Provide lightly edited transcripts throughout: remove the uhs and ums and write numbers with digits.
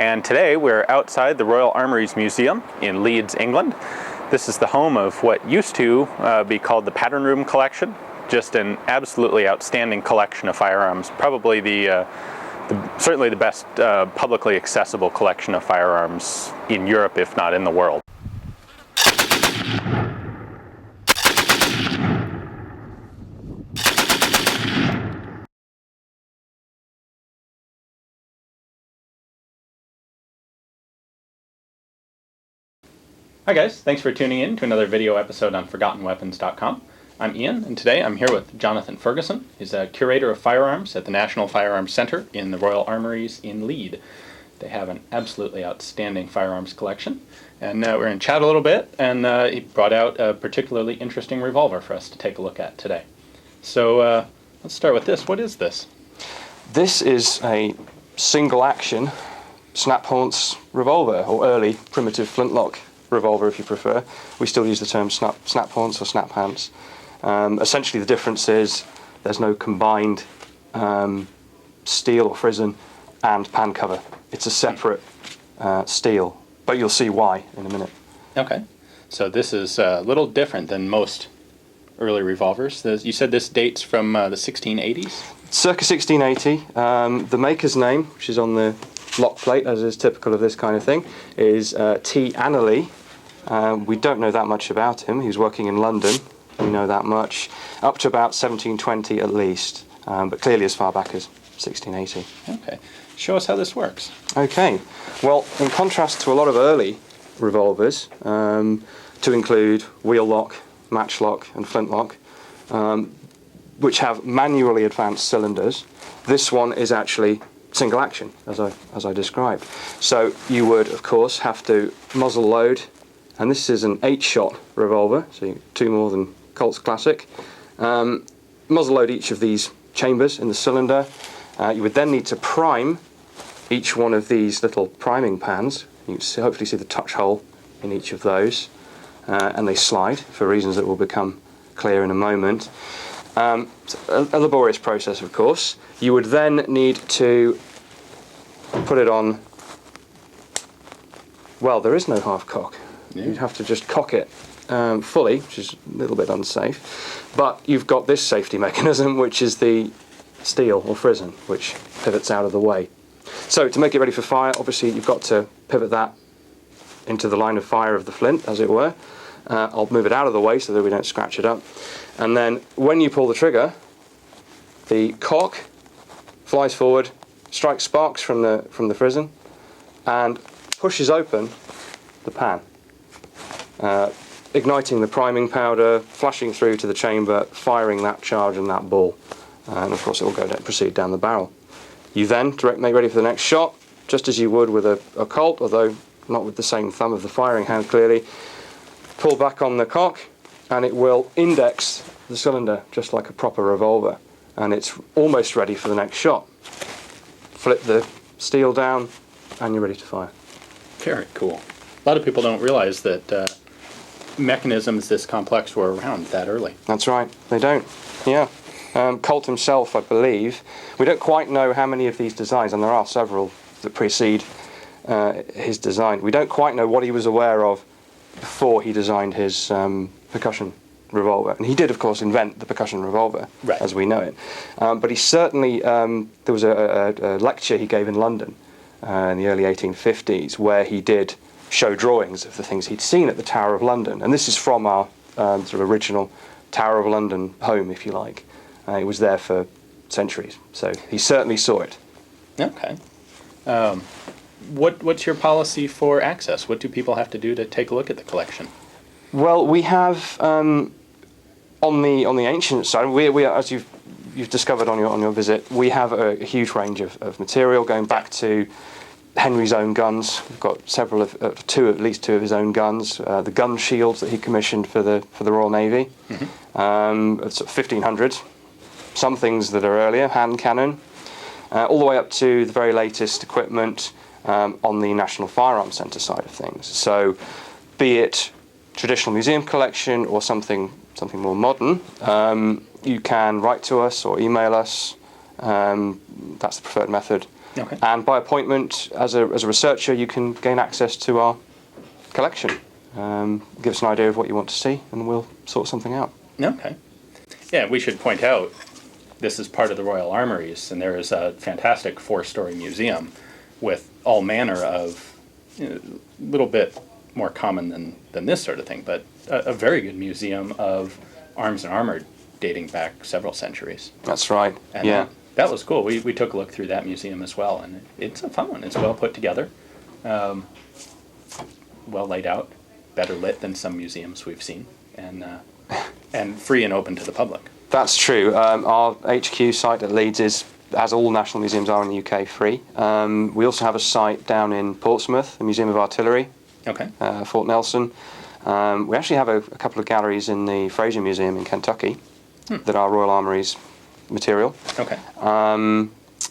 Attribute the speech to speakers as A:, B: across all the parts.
A: And today we're outside the Royal Armouries Museum in Leeds, England. This is the home of what used to be called the Pattern Room Collection. Just an absolutely outstanding collection of firearms. Probably certainly the best publicly accessible collection of firearms in Europe, if not in the world. Hi guys, thanks for tuning in to another video episode on ForgottenWeapons.com. I'm Ian, and today I'm here with Jonathan Ferguson. He's a Curator of Firearms at the National Firearms Centre in the Royal Armouries in Leeds. They have an absolutely outstanding firearms collection, and we're going to chat a little bit, and he brought out a particularly interesting revolver for us to take a look at today. So let's start with this. What is this?
B: This is a single-action snap-haunce revolver, or early primitive flintlock revolver if you prefer. We still use the term snap-haunce or snap-haunce. Essentially the difference is there's no combined steel or frizzen and pan cover. It's a separate steel, but you'll see why in a minute. Okay,
A: so this is a little different than most early revolvers. You said this dates from the 1680s?
B: Circa 1680. The maker's name, which is on the lock plate, as is typical of this kind of thing, is T. Annerley. We don't know that much about him. He was working in London, we know that much, up to about 1720 at least, but clearly as far back as 1680.
A: Okay, show us how this works.
B: Okay, well, in contrast to a lot of early revolvers, to include wheel lock, matchlock and flintlock, which have manually advanced cylinders, this one is actually single action, as I described. So you would, of course, have to muzzle load, and this is an 8-shot revolver, so 2 more than Colt's Classic. Muzzle load each of these chambers in the cylinder. You would then need to prime each one of these little priming pans. You can hopefully see the touch hole in each of those, and they slide for reasons that will become clear in a moment. It's a laborious process, of course. You would then need to put it on, well, there is no half cock. Yeah. You'd have to just cock it fully, which is a little bit unsafe. But you've got this safety mechanism, which is the steel or frizzen, which pivots out of the way. So to make it ready for fire, obviously you've got to pivot that into the line of fire of the flint, as it were. I'll move it out of the way so that we don't scratch it up. And then when you pull the trigger, the cock flies forward, strikes sparks from the frizzen, and pushes open the pan, igniting the priming powder, flashing through to the chamber, firing that charge and that ball, and of course it will proceed down the barrel. You then make ready for the next shot, just as you would with a Colt, although not with the same thumb of the firing hand clearly. Pull back on the cock, and it will index the cylinder just like a proper revolver, and it's almost ready for the next shot. Flip the steel down, and you're ready to fire. Very
A: cool. A lot of people don't realize that mechanisms this complex were around that early.
B: That's right, they don't. Yeah. Colt himself, I believe, we don't quite know how many of these designs, and there are several that precede his design. We don't quite know what he was aware of before he designed his percussion revolver. And he did, of course, invent the percussion revolver, right, as we know it. But he certainly, there was a lecture he gave in London in the early 1850s where he did show drawings of the things he'd seen at the Tower of London. And this is from our sort of original Tower of London home, if you like. It was there for centuries, so he certainly saw it.
A: Okay. What's your policy for access? What do people have to do to take a look at the collection?
B: Well, we have on the ancient side. We as you've discovered on your visit, we have a huge range of material going back to Henry's own guns. We've got several of at least two of his own guns. The gun shields that he commissioned for the Royal Navy. Mm-hmm. It's 1500s. Some things that are earlier, hand cannon, all the way up to the very latest equipment on the National Firearms Centre side of things. So, be it traditional museum collection or something more modern, you can write to us or email us. That's the preferred method.
A: Okay.
B: And by appointment, as a researcher, you can gain access to our collection. Give us an idea of what you want to see, and we'll sort something out.
A: Okay. Yeah, we should point out this is part of the Royal Armouries, and there is a fantastic 4-story museum with all manner of, a little bit more common than this sort of thing, but a very good museum of arms and armor dating back several centuries.
B: That's right.
A: And
B: yeah.
A: That was cool. We took a look through that museum as well, and it's a fun one. It's well put together, well laid out, better lit than some museums we've seen, and free and open to the public.
B: That's true. Our HQ site at Leeds is, as all national museums are in the UK, free. We also have a site down in Portsmouth, the Museum of Artillery,
A: Okay.
B: Fort Nelson. We actually have a couple of galleries in the Fraser Museum in Kentucky that are Royal Armouries material.
A: Okay.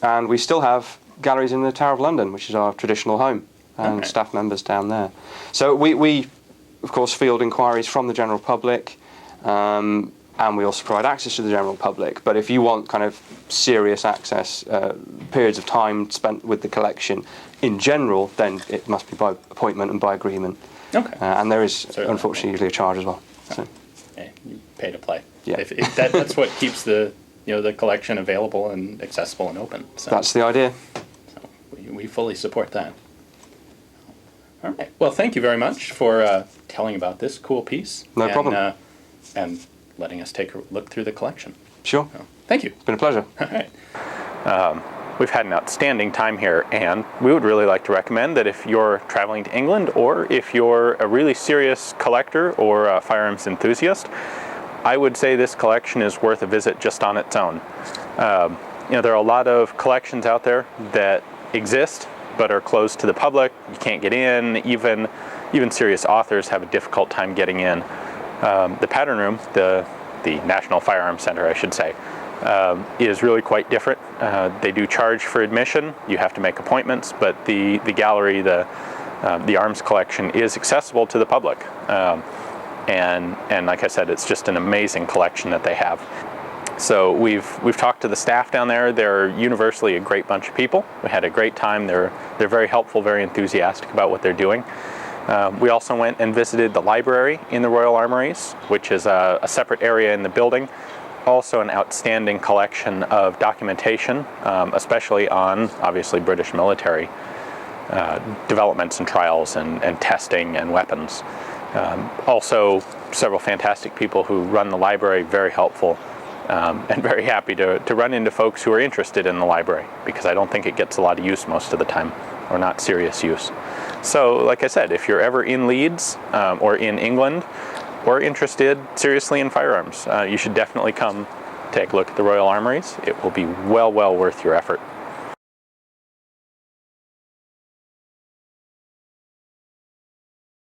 B: And we still have galleries in the Tower of London, which is our traditional home, and staff members down there. So we of course, field inquiries from the general public, and we also provide access to the general public. But if you want kind of serious access, periods of time spent with the collection in general, then it must be by appointment and by agreement.
A: Okay.
B: And there is,
A: Certainly.
B: unfortunately, usually a charge as well. So.
A: Hey, you pay to play.
B: Yeah.
A: If that's what keeps the collection available and accessible and open. So,
B: That's the idea.
A: so we fully support that. All right. Well, thank you very much for telling about this cool piece.
B: No problem.
A: And letting us take a look through the collection.
B: Sure.
A: So, thank you.
B: It's been a pleasure.
A: All right. We've had an outstanding time here, and we would really like to recommend that if you're traveling to England, or if you're a really serious collector or a firearms enthusiast, I would say this collection is worth a visit just on its own. There are a lot of collections out there that exist but are closed to the public. You can't get in. Even serious authors have a difficult time getting in. The Pattern Room, the National Firearms Center, I should say, is really quite different. They do charge for admission. You have to make appointments, but the gallery, the arms collection, is accessible to the public. And like I said, it's just an amazing collection that they have. So we've talked to the staff down there. They're universally a great bunch of people. We had a great time. They're very helpful, very enthusiastic about what they're doing. We also went and visited the library in the Royal Armouries, which is a separate area in the building. Also an outstanding collection of documentation, especially on, obviously, British military developments and trials and testing and weapons. Also, several fantastic people who run the library, very helpful, and very happy to run into folks who are interested in the library, because I don't think it gets a lot of use most of the time, or not serious use. So, like I said, if you're ever in Leeds or in England, or interested seriously in firearms, you should definitely come take a look at the Royal Armouries. It will be well worth your effort.